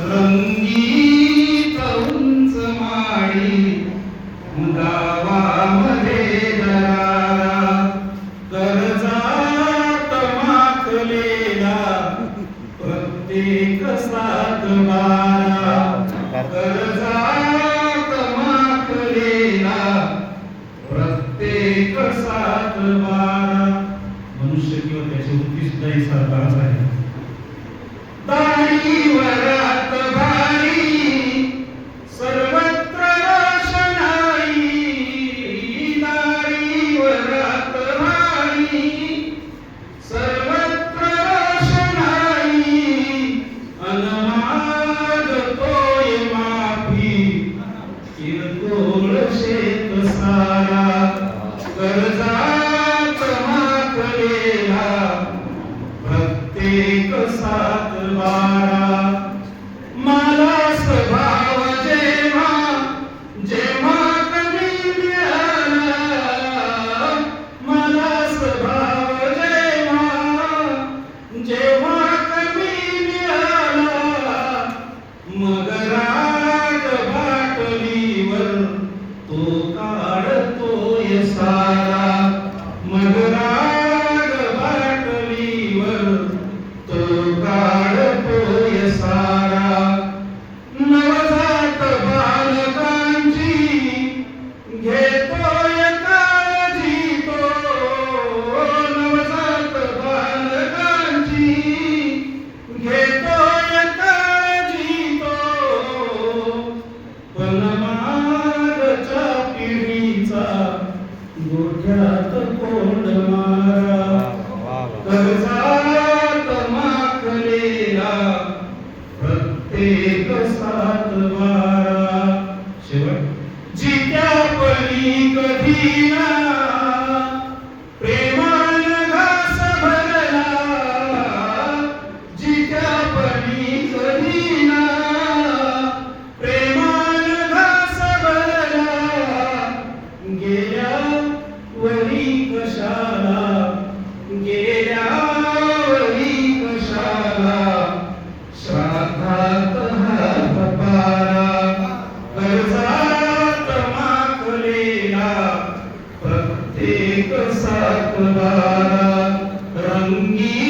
रंगीत उंच माळी गावामध्ये दरारा कर्जात माखलेला प्रत्येक सात बारा कर्जात माखलेला प्रत्येक सात बारा मनुष्य किंवा त्याची वृत्ती सुद्धा ही सारखाच आहे. दारीवरात भारी सर्वत्र रोषणाई दारीवरात भारी सर्वत्र रोषणाई अनमागतोय माफी किरकोळ शेत सारा कर्जात माखलेला प्रत्येक सात बारा मला स्वभाव जेव्हा जेव्हा कमी मिळाला मला स्वभाव जेव्हा जेव्हा कमी मिळाला मग राग बाटलीवर तो काढतोय सारा मग राग बाटलीवर तो काढतोय सारा नवजात बालकांची घेतोय काळजी तो नवजात बालकांची घेतोय काळजी तो पण मागच्या पिढीचा गोठ्यात कोंड मारा कर्जात माखलेला प्रत्येक सात बारा शेवट जित्या परी कधी ना प्रेमान घास भरला जित्या परी कधी ना प्रेमान घास भरला गेल्या वरी कशाला गेल्या वरी कशाला श्राद्धात हात पारा कर्जात माखलेला प्रत्येक सात बारा रंगी